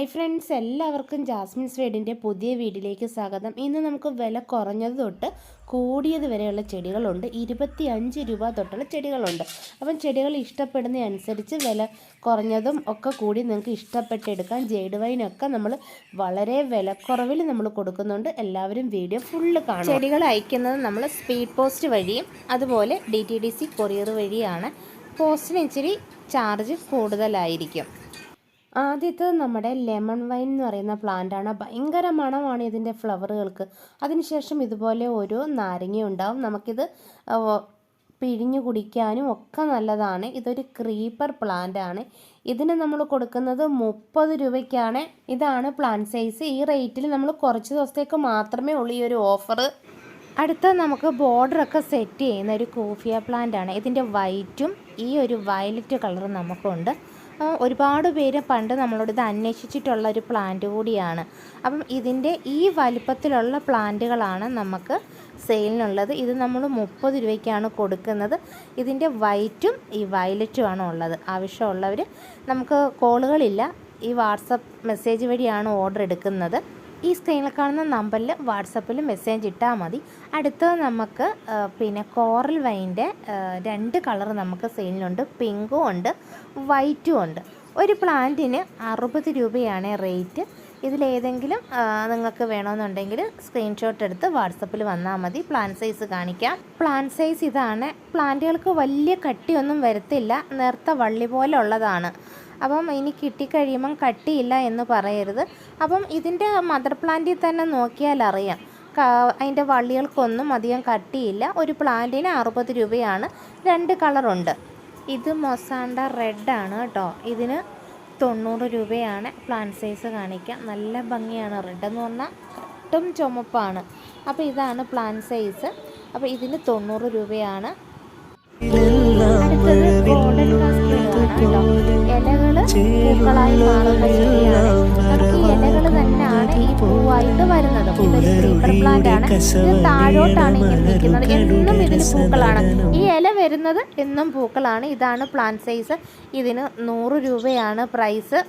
Hi friends, എല്ലാവർക്കും Jasmine's വേഡിൻ്റെ പുതിയ വീഡിയോയിലേക്ക് സ്വാഗതം. ഇന്ന് നമുക്ക് വില കുറഞ്ഞത് തൊട്ട് കൂടിയത് വരെയുള്ള ചെടികളുണ്ട്. 25 രൂപ തൊട്ടുള്ള ചെടികളുണ്ട്. അപ്പം ചെടികൾ ഇഷ്ടപ്പെടുന്ന അനുസരിച്ച് വില കുറഞ്ഞതും ഒക്കെ കൂടി നിങ്ങൾക്ക് ഇഷ്ടപ്പെട്ടെടുക്കാം. ജെയ്ഡ് വൈനൊക്കെ നമ്മൾ വളരെ വിലക്കുറവിൽ നമ്മൾ കൊടുക്കുന്നുണ്ട്. എല്ലാവരും വീഡിയോ ഫുള്ള് കാണും. ചെടികൾ അയക്കുന്നത് നമ്മൾ സ്പീഡ് പോസ്റ്റ് വഴിയും അതുപോലെ DTDC കൊറിയർ വഴിയാണ്. പോസ്റ്റിന് ഇച്ചിരി ചാർജ് കൂടുതലായിരിക്കും. ആദ്യത്തെ നമ്മുടെ ലെമൺ വൈൻ എന്ന് പറയുന്ന പ്ലാന്റാണ്. ഭയങ്കര മണമാണ് ഇതിൻ്റെ ഫ്ലവറുകൾക്ക്. അതിനുശേഷം ഇതുപോലെ ഒരു നാരങ്ങ ഉണ്ടാവും. നമുക്കിത് പിഴിഞ്ഞു കുടിക്കാനും ഒക്കെ നല്ലതാണ്. ഇതൊരു ക്രീപ്പർ പ്ലാന്റ് ആണ്. ഇതിന് നമ്മൾ കൊടുക്കുന്നത് 30 രൂപയ്ക്കാണ്. ഇതാണ് പ്ലാന്റ് സൈസ്. ഈ റേറ്റിൽ നമ്മൾ കുറച്ച് ദിവസത്തേക്ക് മാത്രമേ ഉള്ളൂ ഈ ഒരു ഓഫർ. അടുത്ത നമുക്ക് ബോർഡറൊക്കെ സെറ്റ് ചെയ്യുന്ന ഒരു കോഫിയ പ്ലാന്റ് ആണ്. ഇതിൻ്റെ വൈറ്റും ഈ ഒരു വയലറ്റ് കളറും നമുക്കുണ്ട്. ഒരുപാട് പേര് പണ്ട് നമ്മളോട് ഇത് അന്വേഷിച്ചിട്ടുള്ള ഒരു പ്ലാന്റ് കൂടിയാണ്. അപ്പം ഇതിൻ്റെ ഈ വലിപ്പത്തിലുള്ള പ്ലാന്റുകളാണ് നമുക്ക് സെയിലിനുള്ളത്. ഇത് നമ്മൾ 30 രൂപയ്ക്കാണ് കൊടുക്കുന്നത്. ഇതിൻ്റെ വൈറ്റും ഈ വയലറ്റുമാണ് ഉള്ളത്. ആവശ്യമുള്ളവർ, നമുക്ക് കോളുകളില്ല, ഈ വാട്സപ്പ് മെസ്സേജ് വഴിയാണ് ഓർഡർ എടുക്കുന്നത്. ഈ സ്ക്രീനിൽ കാണുന്ന നമ്പറിൽ വാട്സപ്പിൽ മെസ്സേജ് ഇട്ടാൽ മതി. അടുത്തത് നമുക്ക് പിന്നെ കോറൽ വൈൻ്റെ 2 കളർ നമുക്ക് സെയിലിനുണ്ട്. പിങ്കും ഉണ്ട്, വൈറ്റും ഉണ്ട്. ഒരു പ്ലാന്റിന് 60 രൂപയാണ് റേറ്റ്. ഇതിലേതെങ്കിലും നിങ്ങൾക്ക് വേണമെന്നുണ്ടെങ്കിൽ സ്ക്രീൻഷോട്ട് എടുത്ത് വാട്സപ്പിൽ വന്നാൽ മതി. പ്ലാന്റ് സൈസ് കാണിക്കാം. പ്ലാന്റ് സൈസ് ഇതാണ്. പ്ലാന്റുകൾക്ക് വലിയ കട്ടിയൊന്നും വരത്തില്ല, നേർത്ത വള്ളി പോലെ ഉള്ളതാണ്. അപ്പം ഇനി കിട്ടിക്കഴിയുമ്പം കട്ടിയില്ല എന്ന് പറയരുത്. അപ്പം ഇതിൻ്റെ മദർ പ്ലാന്റിൽ തന്നെ നോക്കിയാൽ അറിയാം, അതിൻ്റെ വള്ളികൾക്കൊന്നും അധികം കട്ടിയില്ല. ഒരു പ്ലാന്റിന് 60 രൂപയാണ്. 2 കളറുണ്ട്. ഇത് മൊസാണ്ട റെഡാണ് കേട്ടോ. ഇതിന് 90 രൂപയാണ്. പ്ലാന്റ് സൈസ് കാണിക്കാം. നല്ല ഭംഗിയാണ്. റെഡ് എന്ന് പറഞ്ഞാൽ ഒട്ടും ചുമപ്പാണ്. അപ്പോൾ ഇതാണ് പ്ലാന്റ് സൈസ്. അപ്പോൾ ഇതിന് 90 രൂപയാണ്. അടുത്തത് ഗോൾഡൻ കാസ്കേഡാണ് കേട്ടോ. ഇലകൾ പൂക്കളായി മാറുന്ന ചെടിയാണ്. നമുക്ക് ഈ ഇലകൾ തന്നെയാണ് ഈ പൂവായിട്ട് വരുന്നത്. ഇതൊരു ക്രീപ്പർ പ്ലാന്റ് ആണ്. ഇത് താഴോട്ടാണ് ഇങ്ങനെ നിൽക്കുന്നത്. എന്നും ഇതിന് പൂക്കളാണ്. ഈ ഇല വരുന്നത് എന്നും പൂക്കളാണ്. ഇതാണ് പ്ലാന്റ് സൈസ്. ഇതിന് 100 രൂപയാണ് പ്രൈസ്.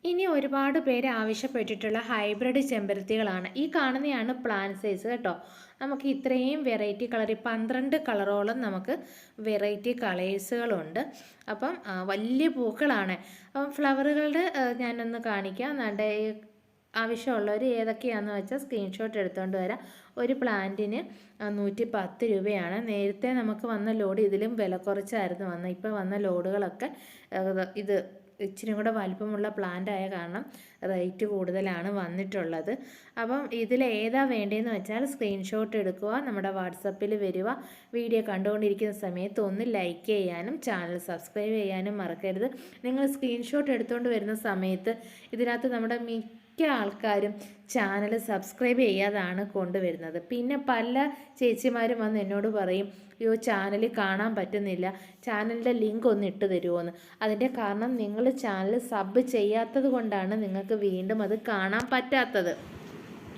ഇനി ഒരുപാട് പേര് ആവശ്യപ്പെട്ടിട്ടുള്ള ഹൈബ്രിഡ് ചെമ്പരത്തികളാണ്. ഈ കാണുന്നതാണ് പ്ലാന്റ് സൈസ് കേട്ടോ. നമുക്ക് ഇത്രയും വെറൈറ്റി കളർ, 12 കളറോളം നമുക്ക് വെറൈറ്റി കളേഴ്സുകളുണ്ട്. അപ്പം വലിയ പൂക്കളാണ്. അപ്പം ഫ്ലവറുകളുടെ ഞാനൊന്ന് കാണിക്കാം. നല്ല ആവശ്യമുള്ളവർ ഏതൊക്കെയാണെന്ന് വെച്ചാൽ സ്ക്രീൻഷോട്ട് എടുത്തുകൊണ്ട് വരാം. ഒരു പ്ലാന്റിന് 110 രൂപയാണ്. നേരത്തെ നമുക്ക് വന്ന ലോഡ് ഇതിലും വില കുറച്ചായിരുന്നു വന്നത്. ഇപ്പോൾ വന്ന ലോഡുകളൊക്കെ ഇത് ഇച്ചിരി കൂടെ വലിപ്പമുള്ള പ്ലാന്റ് ആയ കാരണം റേറ്റ് കൂടുതലാണ് വന്നിട്ടുള്ളത്. അപ്പം ഇതിലേതാ വേണ്ടതെന്ന് വെച്ചാൽ സ്ക്രീൻഷോട്ട് എടുക്കുക, നമ്മുടെ വാട്സപ്പിൽ വരിക. വീഡിയോ കണ്ടുകൊണ്ടിരിക്കുന്ന സമയത്ത് ഒന്ന് ലൈക്ക് ചെയ്യാനും ചാനൽ സബ്സ്ക്രൈബ് ചെയ്യാനും മറക്കരുത്. നിങ്ങൾ സ്ക്രീൻഷോട്ട് എടുത്തുകൊണ്ട് വരുന്ന സമയത്ത് ഇതിനകത്ത് നമ്മുടെ മിക്ക ആൾക്കാരും ചാനൽ സബ്സ്ക്രൈബ് ചെയ്യാതാണ് കൊണ്ടുവരുന്നത്. പിന്നെ പല ചേച്ചിമാരും വന്ന് എന്നോട് പറയും, അയ്യോ ചാനൽ കാണാൻ പറ്റുന്നില്ല, ചാനലിൻ്റെ ലിങ്ക് ഒന്ന് ഇട്ട് തരുമോയെന്ന്. അതിൻ്റെ കാരണം നിങ്ങൾ ചാനൽ സബ് ചെയ്യാത്തത് കൊണ്ടാണ് നിങ്ങൾക്ക് വീണ്ടും അത് കാണാൻ പറ്റാത്തത്.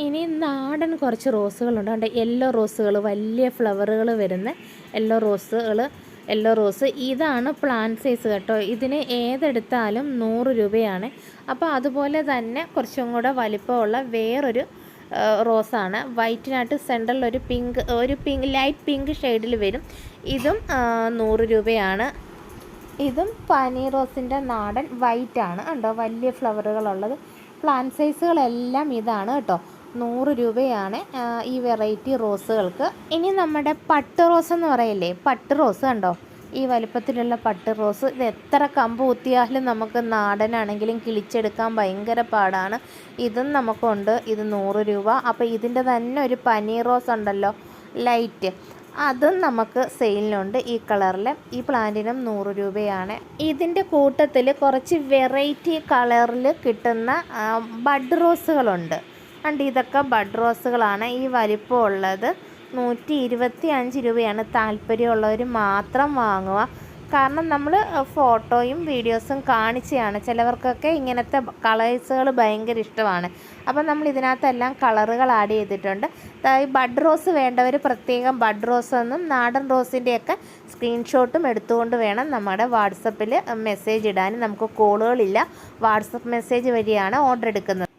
ഇനി നാടൻ കുറച്ച് റോസുകളുണ്ട്. അതുകൊണ്ട് യെല്ലോ റോസുകൾ, വലിയ ഫ്ലവറുകൾ വരുന്ന യെല്ലോ റോസ്. ഇതാണ് പ്ലാന്റ് സൈസ് കേട്ടോ. ഇതിന് ഏതെടുത്താലും 100 രൂപയാണ്. അപ്പോൾ അതുപോലെ തന്നെ കുറച്ചും കൂടെ വലിപ്പമുള്ള വേറൊരു റോസാണ്. വൈറ്റിനായിട്ട് സെൻറ്ററിൽ ഒരു പിങ്ക് ലൈറ്റ് പിങ്ക് ഷെയ്ഡിൽ വരും. ഇതും 100 രൂപയാണ്. ഇതും പനീർ റോസിൻ്റെ നാടൻ വൈറ്റാണ് കേട്ടോ. വലിയ ഫ്ലവറുകളുള്ളത്. പ്ലാന്റ് സൈസുകളെല്ലാം ഇതാണ് കേട്ടോ. 100 രൂപയാണ് ഈ വെറൈറ്റി റോസുകൾക്ക്. ഇനി നമ്മുടെ പട്ട് റോസ് എന്ന് പറയില്ലേ, പട്ട് റോസ് കണ്ടോ. ഈ വലിപ്പത്തിലുള്ള പട്ട് റോസ്. ഇത് എത്ര കമ്പ് കുത്തിയാലും നമുക്ക് നാടനാണെങ്കിലും കിളിച്ചെടുക്കാൻ ഭയങ്കര പാടാണ്. ഇതും നമുക്കുണ്ട്. ഇത് 100 രൂപ. അപ്പോൾ ഇതിൻ്റെ തന്നെ ഒരു പനീർ റോസ് ഉണ്ടല്ലോ, ലൈറ്റ്, അതും നമുക്ക് സെയിലിനുണ്ട് ഈ കളറിൽ. ഈ പ്ലാന്റിനും 100 രൂപയാണ്. ഇതിൻ്റെ കൂട്ടത്തിൽ കുറച്ച് വെറൈറ്റി കളറിൽ കിട്ടുന്ന ബഡ് റോസുകളുണ്ട്. കണ്ട്, ഇതൊക്കെ ബഡ് റോസുകളാണ്. ഈ വലിപ്പമുള്ളത് 125 രൂപയാണ്. താല്പര്യമുള്ളവർ മാത്രം വാങ്ങുക. കാരണം നമ്മൾ ഫോട്ടോയും വീഡിയോസും കാണിച്ചാണ്. ചിലവർക്കൊക്കെ ഇങ്ങനത്തെ കളേഴ്സുകൾ ഭയങ്കര ഇഷ്ടമാണ്. അപ്പം നമ്മൾ ഇതിനകത്തെല്ലാം കളറുകൾ ആഡ് ചെയ്തിട്ടുണ്ട്. ഈ ബഡ് റോസ് വേണ്ടവർ പ്രത്യേകം ബഡ് റോസ് എന്നും നാടൻ റോസിൻ്റെയൊക്കെ സ്ക്രീൻഷോട്ടും എടുത്തുകൊണ്ട് വേണം നമ്മുടെ വാട്സപ്പിൽ മെസ്സേജ് ഇടാൻ. നമുക്ക് കോളുകളില്ല, വാട്സപ്പ് മെസ്സേജ് വഴിയാണ് ഓർഡർ എടുക്കുന്നത്.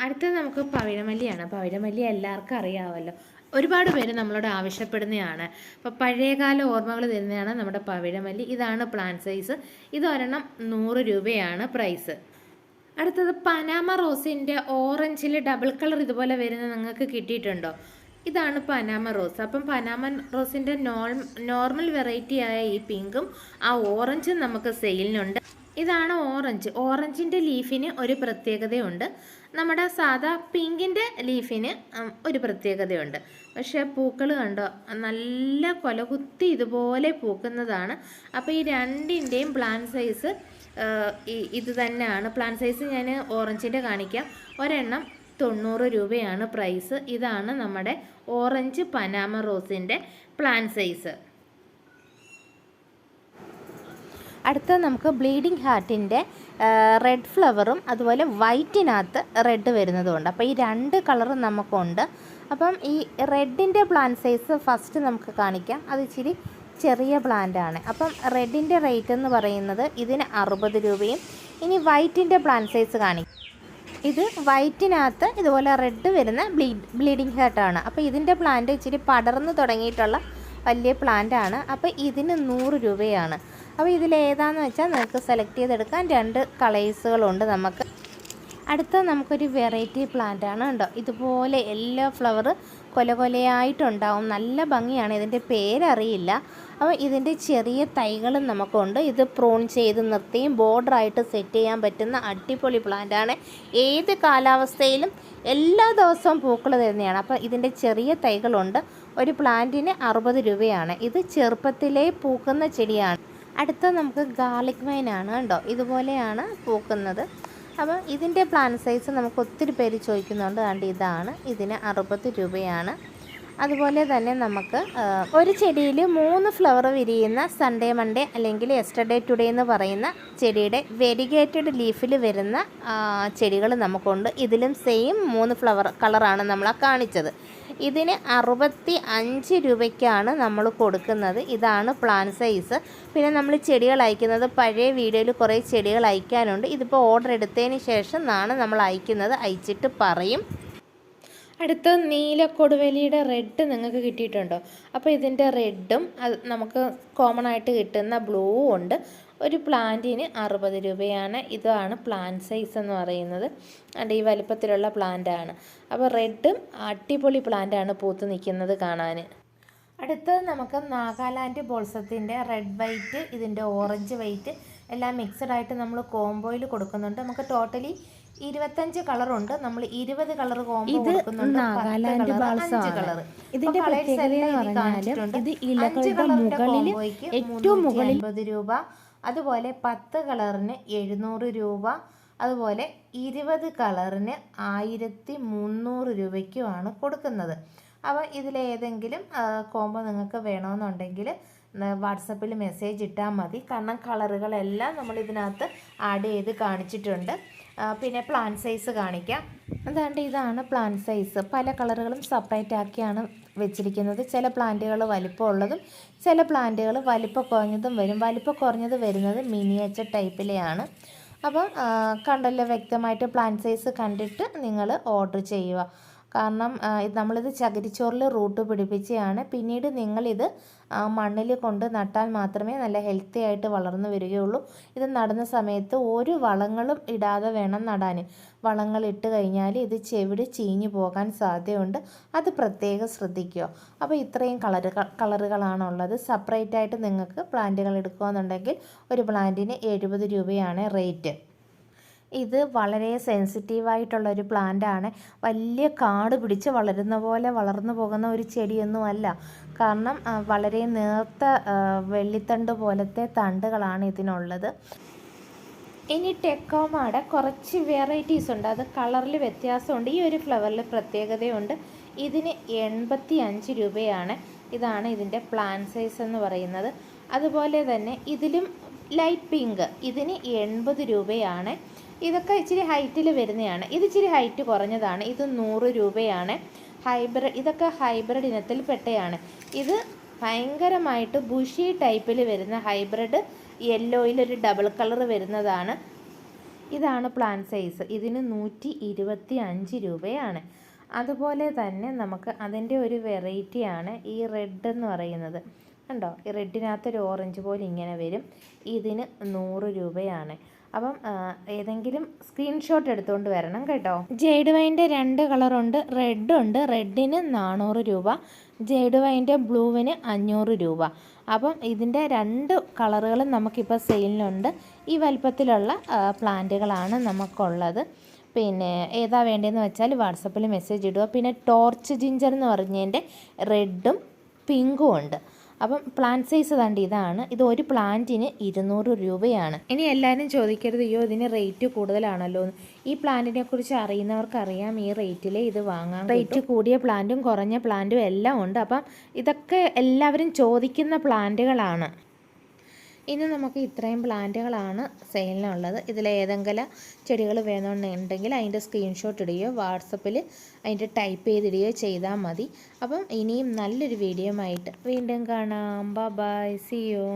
അടുത്തത് നമുക്ക് പവിഴമല്ലിയാണ്. പവിഴമല്ലി എല്ലാവർക്കും അറിയാമല്ലോ, ഒരുപാട് പേര് നമ്മളോട് ആവശ്യപ്പെടുന്നതാണ്. അപ്പോൾ പഴയകാല ഓർമ്മകൾ തരുന്നതാണ് നമ്മുടെ പവിഴമല്ലി. ഇതാണ് പ്ലാന്റ് സൈസ്. ഇതൊരെണ്ണം 100 രൂപയാണ് പ്രൈസ്. അടുത്തത് പനാമ റോസിൻ്റെ ഓറഞ്ചിൽ ഡബിൾ കളർ ഇതുപോലെ വരുന്നത് നിങ്ങൾക്ക് കിട്ടിയിട്ടുണ്ടോ? ഇതാണ് പനാമ റോസ്. അപ്പം പനാമ റോസിൻ്റെ നോർമൽ വെറൈറ്റി ആയ ഈ പിങ്കും ആ ഓറഞ്ചും നമുക്ക് സെയിലിനുണ്ട്. ഇതാണ് ഓറഞ്ച്. ഓറഞ്ചിൻ്റെ ലീഫിന് ഒരു പ്രത്യേകതയുണ്ട്, നമ്മുടെ സാധാ പിങ്കിൻ്റെ ലീഫിന് ഒരു പ്രത്യേകതയുണ്ട്. പക്ഷേ പൂക്കൾ കണ്ടോ, നല്ല കൊലകുത്തി ഇതുപോലെ പൂക്കുന്നതാണ്. അപ്പോൾ ഈ രണ്ടിൻ്റെയും പ്ലാന്റ് സൈസ് ഇത് തന്നെയാണ്. പ്ലാന്റ് സൈസ് ഞാൻ ഓറഞ്ചിൻ്റെ കാണിക്കാം. ഒരെണ്ണം 90 രൂപയാണ് പ്രൈസ്. ഇതാണ് നമ്മുടെ ഓറഞ്ച് പനാമ റോസിൻ്റെ പ്ലാന്റ് സൈസ്. അടുത്ത നമുക്ക് ബ്ലീഡിങ് ഹാർട്ടിൻ്റെ റെഡ് ഫ്ലവറും അതുപോലെ വൈറ്റിനകത്ത് റെഡ് വരുന്നതുകൊണ്ട്. അപ്പോൾ ഈ 2 കളറും നമുക്കുണ്ട്. അപ്പം ഈ റെഡിൻ്റെ പ്ലാന്റ് സൈസ് ഫസ്റ്റ് നമുക്ക് കാണിക്കാം. അത് ഇച്ചിരി ചെറിയ പ്ലാന്റാണ്. അപ്പം റെഡിൻ്റെ റേറ്റ് എന്ന് പറയുന്നത് ഇതിന് 60 രൂപയും. ഇനി വൈറ്റിൻ്റെ പ്ലാന്റ് സൈസ് കാണിക്കാം. ഇത് വൈറ്റിനകത്ത് ഇതുപോലെ റെഡ് വരുന്ന ബ്ലീഡിങ് ഹാർട്ടാണ്. അപ്പോൾ ഇതിൻ്റെ പ്ലാന്റ് ഇച്ചിരി പടർന്നു തുടങ്ങിയിട്ടുള്ള വലിയ പ്ലാന്റാണ്. അപ്പോൾ ഇതിന് 100 രൂപയാണ്. അപ്പോൾ ഇതിലേതാണെന്ന് വെച്ചാൽ നിങ്ങൾക്ക് സെലക്ട് ചെയ്തെടുക്കാൻ 2 കളേഴ്സുകളുണ്ട് നമുക്ക്. അടുത്ത നമുക്കൊരു വെറൈറ്റി പ്ലാന്റ് ആണ് കേട്ടോ. ഇതുപോലെ എല്ലാ ഫ്ലവർ കൊലകൊലയായിട്ടുണ്ടാവും, നല്ല ഭംഗിയാണ്. ഇതിൻ്റെ പേരറിയില്ല. അപ്പോൾ ഇതിൻ്റെ ചെറിയ തൈകളും നമുക്കുണ്ട്. ഇത് പ്രൂൺ ചെയ്ത് നിർത്തിയും ബോർഡറായിട്ട് സെറ്റ് ചെയ്യാൻ പറ്റുന്ന അടിപൊളി പ്ലാന്റാണ്. ഏത് കാലാവസ്ഥയിലും എല്ലാ ദിവസവും പൂക്കൾ തരുന്നതാണ്. അപ്പോൾ ഇതിൻ്റെ ചെറിയ തൈകളുണ്ട്. ഒരു പ്ലാന്റിന് 60 രൂപയാണ്. ഇത് ചെറുപ്പത്തിലേ പൂക്കുന്ന ചെടിയാണ്. അടുത്ത നമുക്ക് ഗാർലിക് വൈനാണ് കേട്ടോ. ഇതുപോലെയാണ് പൂക്കുന്നത്. അപ്പോൾ ഇതിൻ്റെ പ്ലാന്റ് സൈസ് നമുക്ക് ഒത്തിരി പേര് ചോദിക്കുന്നുണ്ട്. അതുകൊണ്ട് ഇതാണ്, ഇതിന് 60 രൂപയാണ്. അതുപോലെ തന്നെ നമുക്ക് ഒരു ചെടിയിൽ 3 ഫ്ലവർ വിരിയുന്ന സൺഡേ മൺഡേ അല്ലെങ്കിൽ യെസ്റ്റർഡേ ടുഡേ എന്ന് പറയുന്ന ചെടിയുടെ വെരിഗേറ്റഡ് ലീഫിൽ വരുന്ന ചെടികൾ നമുക്കുണ്ട്. ഇതിലും സെയിം 3 ഫ്ലവർ കളറാണ് നമ്മൾ കാണിച്ചത്. ഇതിന് 65 രൂപയ്ക്കാണ് നമ്മൾ കൊടുക്കുന്നത്. ഇതാണ് പ്ലാന്റ് സൈസ്. പിന്നെ നമ്മൾ ചെടികൾ അയക്കുന്നത് പഴയ വീഡിയോയിൽ കുറേ ചെടികൾ അയക്കാനുണ്ട്. ഇതിപ്പോൾ ഓർഡർ എടുത്തതിന് ശേഷം നമ്മൾ അയക്കുന്നത്, അയച്ചിട്ട് പറയും. അടുത്ത നീലക്കൊടുവേലിയുടെ റെഡ് നിങ്ങൾക്ക് കിട്ടിയിട്ടുണ്ടോ? അപ്പോൾ ഇതിൻ്റെ റെഡും അത് നമുക്ക് കോമൺ ആയിട്ട് കിട്ടുന്ന ബ്ലൂവും ഉണ്ട്. ഒരു പ്ലാന്റിന് 60 രൂപയാണ്. ഇതാണ് പ്ലാന്റ് സൈസ് എന്ന് പറയുന്നത്. അത് ഈ വലിപ്പത്തിലുള്ള പ്ലാന്റാണ്. അപ്പോൾ റെഡും അടിപൊളി പ്ലാന്റാണ് പൂത്ത് നിൽക്കുന്നത് കാണാൻ. അടുത്തത് നമുക്ക് നാഗാലാൻഡ് ബോൾസത്തിൻ്റെ റെഡ് വൈറ്റ്, ഇതിൻ്റെ ഓറഞ്ച് വൈറ്റ് എല്ലാം മിക്സഡ് ആയിട്ട് നമ്മൾ കോംബോയിൽ കൊടുക്കുന്നുണ്ട്. നമുക്ക് ടോട്ടലി 25 കളറുണ്ട്. നമ്മൾ 20 കളർ കോംബോ കൊടുക്കുന്നുണ്ട്. നാഗാലാൻഡ് കളർ. ഇതിന്റെ പ്രത്യേകത എന്ന് പറഞ്ഞാൽ ഇത് ഇലകളുടെ മുകളിൽ ഏറ്റവും മുകളിൽ 50 രൂപ, അതുപോലെ 10 കളറിന് 700 രൂപ, അതുപോലെ 20 കളറിന് 1300 രൂപയ്ക്കുമാണ് കൊടുക്കുന്നത്. അപ്പോൾ ഇതിലേതെങ്കിലും കോംബോ നിങ്ങൾക്ക് വേണമെന്നുണ്ടെങ്കിൽ വാട്സപ്പിൽ മെസ്സേജ് ഇട്ടാൽ മതി. കാരണം കളറുകളെല്ലാം നമ്മൾ ഇതിനകത്ത് ആഡ് ചെയ്ത് കാണിച്ചിട്ടുണ്ട്. പിന്നെ പ്ലാന്റ് സൈസ് കാണിക്കാം. അതുകൊണ്ട് ഇതാണ് പ്ലാന്റ് സൈസ്. പല കളറുകളും സെപ്പറേറ്റ് ആക്കിയാണ് വെച്ചിരിക്കുന്നത്. ചില പ്ലാന്റുകൾ വലിപ്പമുള്ളതും ചില പ്ലാന്റുകൾ വലിപ്പം കുറഞ്ഞതും വരും. വലിപ്പം കുറഞ്ഞത് വരുന്നത് മിനിയേച്ചർ ടൈപ്പിലെയാണ്. അപ്പം കണ്ടല്ലോ, വ്യക്തമായിട്ട് പ്ലാന്റ് സൈസ് കണ്ടിട്ട് നിങ്ങൾ ഓർഡർ ചെയ്യുക. കാരണം നമ്മളിത് ചകിരിച്ചോറിൽ റൂട്ട് പിടിപ്പിച്ചതാണ്. പിന്നീട് നിങ്ങളിത് മണ്ണിൽ കൊണ്ട് നട്ടാൽ മാത്രമേ നല്ല ഹെൽത്തി ആയിട്ട് വളർന്നു വരികയുള്ളൂ. ഇത് നടുന്ന സമയത്ത് ഒരു വളങ്ങളും ഇടാതെ വേണം നടാൻ. വളങ്ങൾ ഇട്ട് കഴിഞ്ഞാൽ ഇത് ചെവിട് ചീഞ്ഞു പോകാൻ സാധ്യതയുണ്ട്. അത് പ്രത്യേകം ശ്രദ്ധിക്കുക. അപ്പോൾ ഇത്രയും കളറുകളാണുള്ളത്. സെപ്പറേറ്റ് ആയിട്ട് നിങ്ങൾക്ക് പ്ലാന്റുകൾ എടുക്കുകയെന്നുണ്ടെങ്കിൽ ഒരു പ്ലാന്റിന് 70 രൂപയാണ് റേറ്റ്. ഇത് വളരെ സെൻസിറ്റീവായിട്ടുള്ളൊരു പ്ലാന്റാണ്. വലിയ കാട് പിടിച്ച് വളരുന്ന പോലെ വളർന്നു പോകുന്ന ഒരു ചെടിയൊന്നുമല്ല. കാരണം വളരെ നേർത്ത വെള്ളിത്തണ്ട് പോലത്തെ തണ്ടുകളാണ് ഇതിനുള്ളത്. ഇനി ടെക്കോമയുടെ കുറച്ച് വെറൈറ്റീസ് ഉണ്ട്. അത് കളറിൽ വ്യത്യാസമുണ്ട്. ഈ ഒരു ഫ്ലവറിൽ പ്രത്യേകതയുണ്ട്. ഇതിന് 85 രൂപയാണ്. ഇതാണ് ഇതിൻ്റെ പ്ലാന്റ് സൈസ് എന്ന് പറയുന്നത്. അതുപോലെ തന്നെ ഇതിലും ലൈറ്റ് പിങ്ക്, ഇതിന് 80 രൂപയാണ്. ഇതൊക്കെ ഇച്ചിരി ഹൈറ്റിൽ വരുന്നതാണ്. ഇത് ഇച്ചിരി ഹൈറ്റ് കുറഞ്ഞതാണ്. ഇത് 100 രൂപയാണ്. ഇതൊക്കെ ഹൈബ്രിഡ് ഇനത്തിൽ പെട്ടയാണ്. ഇത് ഭയങ്കരമായിട്ട് ബുഷി ടൈപ്പിൽ വരുന്ന ഹൈബ്രിഡ് യെല്ലോയിലൊരു ഡബിൾ കളർ വരുന്നതാണ്. ഇതാണ് പ്ലാന്റ് സൈസ്. ഇതിന് 125 രൂപയാണ്. അതുപോലെ തന്നെ നമുക്ക് അതിൻ്റെ ഒരു വെറൈറ്റിയാണ് ഈ റെഡ് എന്ന് പറയുന്നത്. കണ്ടോ, ഈ റെഡിനകത്തൊരു ഓറഞ്ച് പോലെ ഇങ്ങനെ വരും. ഇതിന് 100 രൂപയാണ്. അപ്പം ഏതെങ്കിലും സ്ക്രീൻഷോട്ട് എടുത്തുകൊണ്ട് വരണം കേട്ടോ. ജെയ്ഡ് വൈൻ്റെ 2 കളറുണ്ട്. റെഡുണ്ട്. റെഡിന് 400 രൂപ, ജെയ്ഡ് വൈൻ്റെ ബ്ലൂവിന് 500 രൂപ. അപ്പം ഇതിൻ്റെ 2 കളറുകളും നമുക്കിപ്പോൾ സെയിലിനുണ്ട്. ഈ വലിപ്പത്തിലുള്ള പ്ലാന്റുകളാണ് നമുക്കുള്ളത്. പിന്നെ ഏതാ വേണ്ടതെന്ന് വെച്ചാൽ വാട്സപ്പിൽ മെസ്സേജ് ഇടുക. പിന്നെ ടോർച്ച് ജിഞ്ചർ എന്ന് പറഞ്ഞതിൻ്റെ റെഡും പിങ്കും ഉണ്ട്. അപ്പം പ്ലാന്റ് സൈസ് കണ്ട് ഇതാണ്. ഇത് ഒരു പ്ലാന്റിന് 200 രൂപയാണ്. ഇനി എല്ലാവരും ചോദിക്കരുത്, അയ്യോ ഇതിന് റേറ്റ് കൂടുതലാണല്ലോ എന്ന്. ഈ പ്ലാന്റിനെ കുറിച്ച് അറിയുന്നവർക്കറിയാം ഈ റേറ്റിൽ ഇത് വാങ്ങാൻ. റേറ്റ് കൂടിയ പ്ലാന്റും കുറഞ്ഞ പ്ലാന്റും എല്ലാം ഉണ്ട്. അപ്പം ഇതൊക്കെ എല്ലാവരും ചോദിക്കുന്ന പ്ലാന്റുകളാണ്. ഇന്ന് നമുക്ക് ഇത്രയും പ്ലാന്റുകളാണ് സെയിലിനുള്ളത്. ഇതിലേതെങ്കിലും ചെടികൾ വേണമെന്നുണ്ടെങ്കിൽ അതിൻ്റെ സ്ക്രീൻഷോട്ട് ഇടുകയോ വാട്സപ്പിൽ അതിൻ്റെ ടൈപ്പ് ചെയ്തിടുകയോ ചെയ്താൽ മതി. അപ്പം ഇനിയും നല്ലൊരു വീഡിയോ ആയിട്ട് വീണ്ടും കാണാം. Bye, see U.